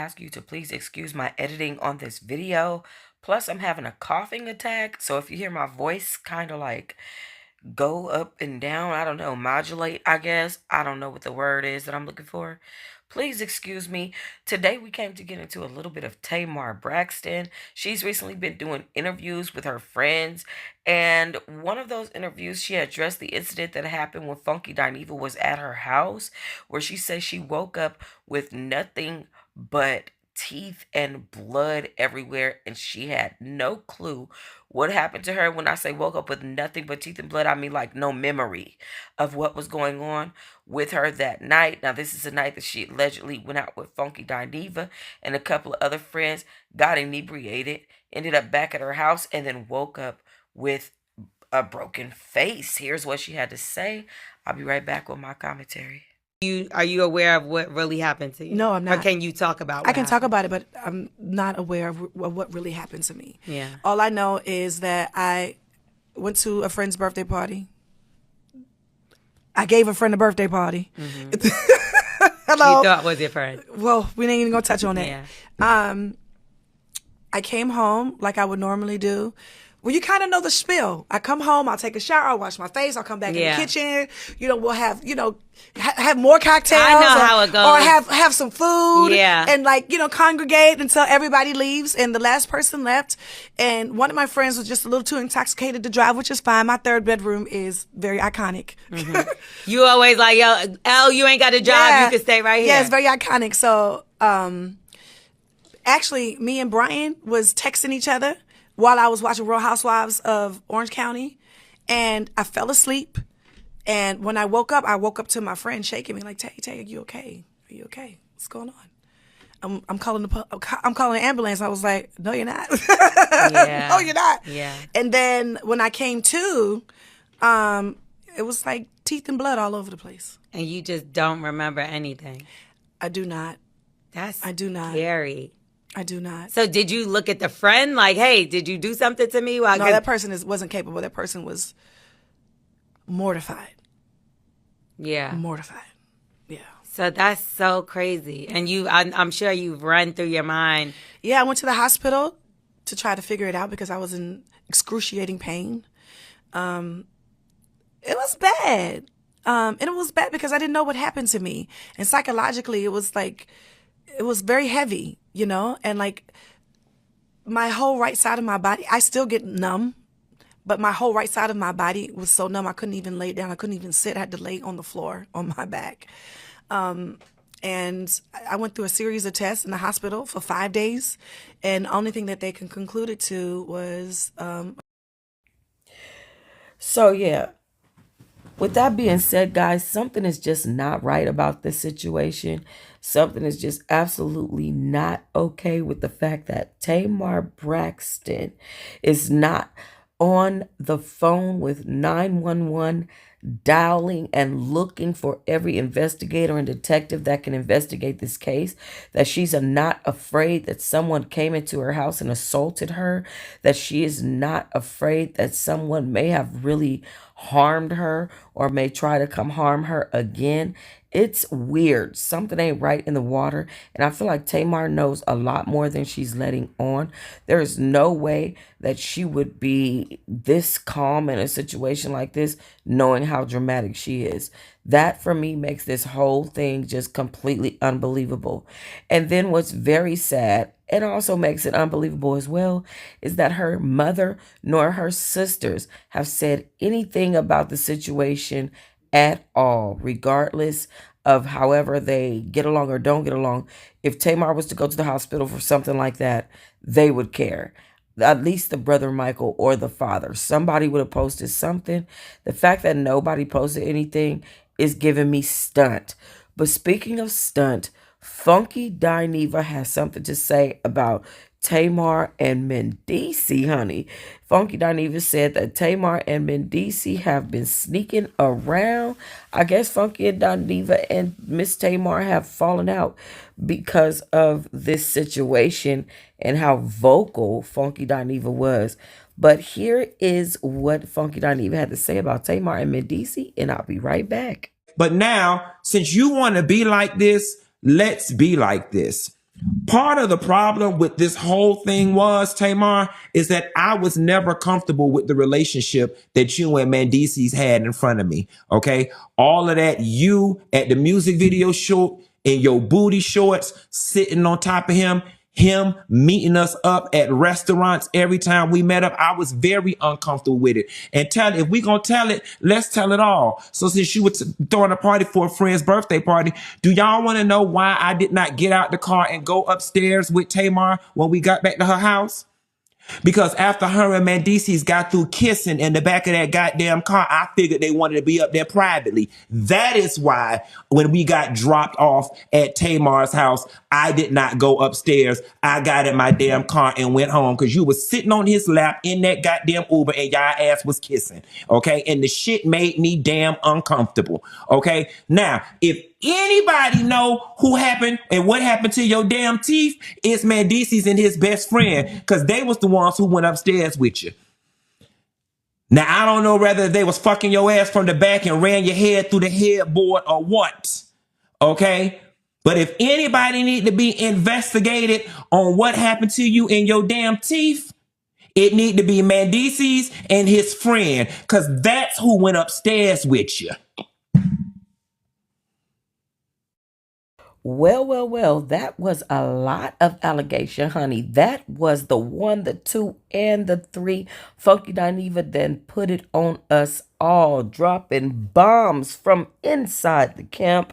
ask you to please excuse my editing on this video. Plus, I'm having a coughing attack, so if you hear my voice kind of like go up and down, I don't know, modulate, I guess. I don't know what the word is that I'm looking for. Please excuse me. Today we came to get into a little bit of Tamar Braxton. She's recently been doing interviews with her friends, and one of those interviews she addressed the incident that happened when Funky Dineva was at her house, where she says she woke up with nothing but teeth and blood everywhere, and she had no clue what happened to her. When I say woke up with nothing but teeth and blood, I mean like no memory of what was going on with her that night. Now, this is the night that she allegedly went out with Funky Dineva and a couple of other friends, got inebriated, ended up back at her house, and then woke up with a broken face. Here's what she had to say. I'll be right back with my commentary. Are you aware of what really happened to you? No, I'm not. Or can you talk about I can talk about it, but I'm not aware of what really happened to me. Yeah. All I know is that I went to a friend's birthday party. I gave a friend a birthday party. Mm-hmm. Hello. You thought was your friend. Well, we ain't even gonna touch on that. Yeah. I came home like I would normally do. Well, you kind of know the spiel. I come home, I'll take a shower, I'll wash my face, I'll come back in the kitchen. We'll have, have more cocktails. I know how it goes. Or have some food. Yeah. And congregate until everybody leaves. And the last person left. And one of my friends was just a little too intoxicated to drive, which is fine. My third bedroom is very iconic. Mm-hmm. You always like, yo, Elle, you ain't got to drive. Yeah. You can stay right here. Yeah, it's very iconic. So, actually, me and Brian was texting each other while I was watching Real Housewives of Orange County, and I fell asleep. And when I woke up to my friend shaking me like, Tay, are you okay? Are you okay? What's going on? I'm calling the ambulance. I was like, no, you're not. Yeah. No, you're not. Yeah. And then when I came to, it was like teeth and blood all over the place. And you just don't remember anything. I do not. I do not. Scary. I do not. So did you look at the friend like, hey, did you do something to me? No, that person wasn't capable. That person was mortified. Yeah. Mortified. Yeah. So that's so crazy. And I'm sure you've run through your mind. Yeah, I went to the hospital to try to figure it out because I was in excruciating pain. It was bad. And it was bad because I didn't know what happened to me. And psychologically, it was very heavy, and my whole right side of my body, I still get numb, but my whole right side of my body was so numb I couldn't even lay down. I couldn't even sit. I had to lay on the floor on my back. And I went through a series of tests in the hospital for 5 days. And the only thing that they can conclude it to was... So, yeah. With that being said, guys, something is just not right about this situation. Something is just absolutely not okay with the fact that Tamar Braxton is not on the phone with 911, dialing and looking for every investigator and detective that can investigate this case, that she's not afraid that someone came into her house and assaulted her, that she is not afraid that someone may have really harmed her or may try to come harm her again. It's weird. Something ain't right in the water. And I feel like Tamar knows a lot more than she's letting on. There is no way that she would be this calm in a situation like this, knowing how dramatic she is. That, for me, makes this whole thing just completely unbelievable. And then what's very sad, and also makes it unbelievable as well, is that her mother nor her sisters have said anything about the situation at all, regardless of however they get along or don't get along. If Tamar was to go to the hospital for something like that, they would care. At least the brother Michael or the father. Somebody would have posted something. The fact that nobody posted anything is giving me stunt. But speaking of stunt, Funky Dineva has something to say about Tamar and Mendeecees, honey. Funky Dineva said that Tamar and Mendeecees have been sneaking around. I guess Funky and Dineva and Miss Tamar have fallen out because of this situation and how vocal Funky Dineva was. But here is what Funky Dineva had to say about Tamar and Mendeecees, and I'll be right back. But now, since you want to be like this, let's be like this. Part of the problem with this whole thing was, Tamar, is that I was never comfortable with the relationship that you and Mendeecees had in front of me. Okay. All of that, you at the music video shoot in your booty shorts, sitting on top of him meeting us up at restaurants every time we met up. I was very uncomfortable with it. And if we gonna tell it, let's tell it all. So since you were throwing a party for a friend's birthday party, do y'all want to know why I did not get out the car and go upstairs with Tamar when we got back to her house? Because after her and Mendeecees got through kissing in the back of that goddamn car, I figured they wanted to be up there privately. That is why when we got dropped off at Tamar's house, I did not go upstairs. I got in my damn car and went home because you was sitting on his lap in that goddamn Uber and y'all ass was kissing. Okay. And the shit made me damn uncomfortable. Okay. Now, if anybody know who happened and what happened to your damn teeth, it's Mendeecees and his best friend, because they was the ones who went upstairs with you. Now, I don't know whether they was fucking your ass from the back and ran your head through the headboard or what. Okay? But if anybody need to be investigated on what happened to you in your damn teeth, it need to be Mendeecees and his friend, because that's who went upstairs with you. Well, that was a lot of allegation, honey. That was the 1, the 2, and the 3. Funky Dineva then put it on us all, dropping bombs from inside the camp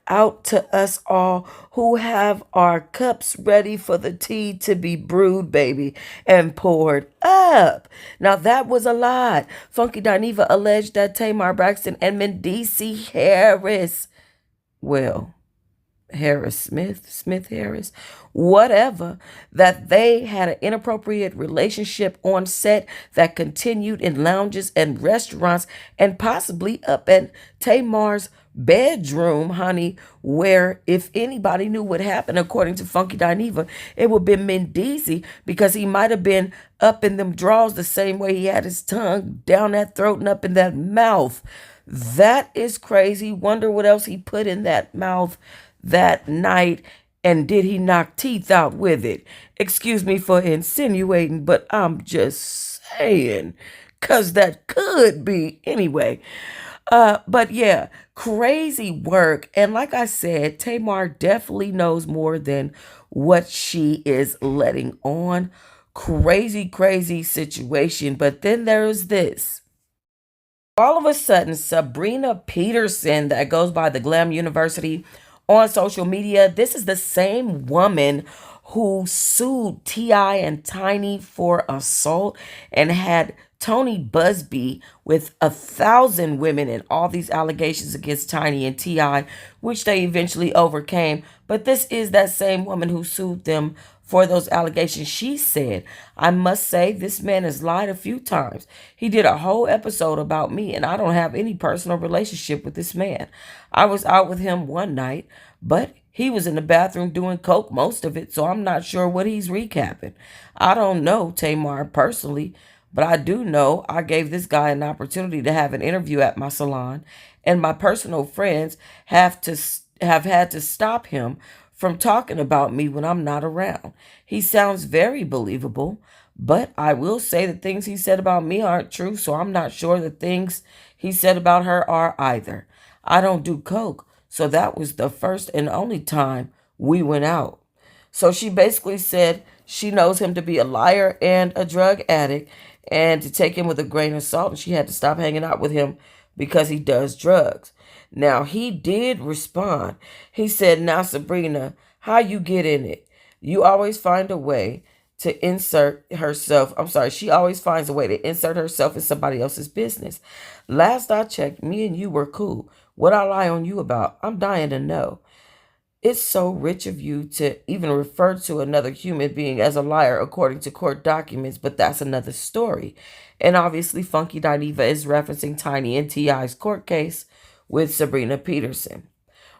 out to us all who have our cups ready for the tea to be brewed, baby, and poured up. Now, that was a lot. Funky Dineva alleged that Tamar Braxton and Mendeecees Harris, Smith Harris, whatever, that they had an inappropriate relationship on set that continued in lounges and restaurants and possibly up at Tamar's bedroom, honey, where if anybody knew what happened, according to Funky Dineva, it would have been Mendeecees, because he might have been up in them drawers the same way he had his tongue down that throat and up in that mouth. That is crazy. Wonder what else he put in that mouth that night, and did he knock teeth out with it? Excuse me for insinuating, but I'm just saying, because that could be anyway. But yeah, crazy work. And like I said, Tamar definitely knows more than what she is letting on. Crazy situation. But then there's this. All of a sudden, Sabrina Peterson, that goes by the Glam University on social media, this is the same woman who sued T.I. and Tiny for assault and had Tony Busby with 1,000 women and all these allegations against Tiny and T.I., which they eventually overcame. But this is that same woman who sued them for those allegations. She said, I must say this man has lied a few times. He did a whole episode about me, and I don't have any personal relationship with this man. I was out with him one night, but he was in the bathroom doing coke most of it, so I'm not sure what he's recapping. I don't know Tamar personally, but I do know I gave this guy an opportunity to have an interview at my salon, and my personal friends have had to stop him from talking about me when I'm not around. He sounds very believable, but I will say the things he said about me aren't true, so I'm not sure the things he said about her are either. I don't do coke, so that was the first and only time we went out. So she basically said she knows him to be a liar and a drug addict, and to take him with a grain of salt, and she had to stop hanging out with him because he does drugs. Now, he did respond. He said, now, Sabrina, how you get in it? You always find a way to insert herself. I'm sorry, she always finds a way to insert herself in somebody else's business. Last I checked, me and you were cool. What I lie on you about? I'm dying to know. It's so rich of you to even refer to another human being as a liar according to court documents, but that's another story. And obviously, Funky Dineva is referencing Tiny and T.I.'s court case with Sabrina Peterson.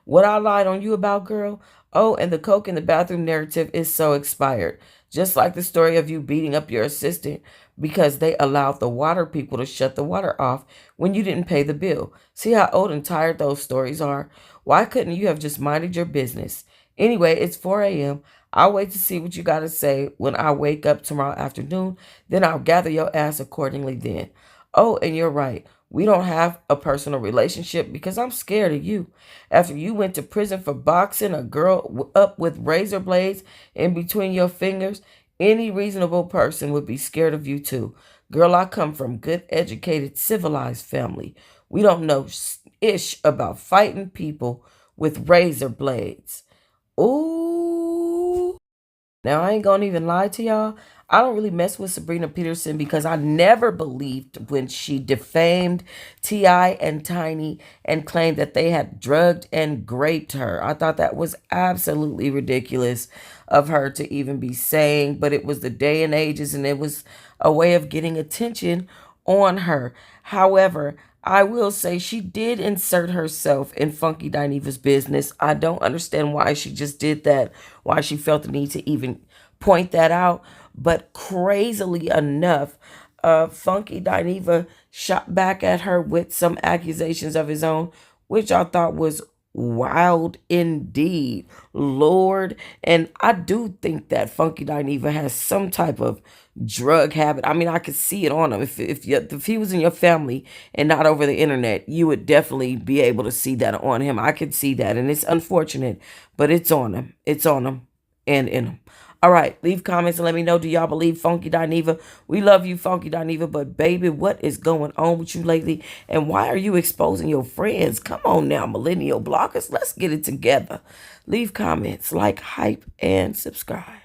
What I lied on you about, girl? Oh, and the coke in the bathroom narrative is so expired. Just like the story of you beating up your assistant because they allowed the water people to shut the water off when you didn't pay the bill. See how old and tired those stories are? Why couldn't you have just minded your business? Anyway, it's 4 a.m. I'll wait to see what you got to say when I wake up tomorrow afternoon. Then I'll gather your ass accordingly then. Oh, and you're right. We don't have a personal relationship because I'm scared of you. After you went to prison for boxing a girl up with razor blades in between your fingers, any reasonable person would be scared of you too. Girl, I come from good, educated, civilized family. We don't know ish about fighting people with razor blades. Ooh. Now, I ain't gonna even lie to y'all. I don't really mess with Sabrina Peterson because I never believed when she defamed T.I. and Tiny and claimed that they had drugged and raped her. I thought that was absolutely ridiculous of her to even be saying, but it was the day and ages and it was a way of getting attention on her. However, I will say she did insert herself in Funky Dineva's business. I don't understand why she just did that, why she felt the need to even point that out. But crazily enough, Funky Dineva shot back at her with some accusations of his own, which I thought was wild indeed, Lord. And I do think that Funky Dineva has some type of drug habit. I mean, I could see it on him. If he was in your family and not over the internet, you would definitely be able to see that on him. I could see that, and it's unfortunate, but it's on him. It's on him and in him. All right, leave comments and let me know, do y'all believe Funky Dineva? We love you, Funky Dineva, but baby, what is going on with you lately? And why are you exposing your friends? Come on now, millennial bloggers, let's get it together. Leave comments, like, hype, and subscribe.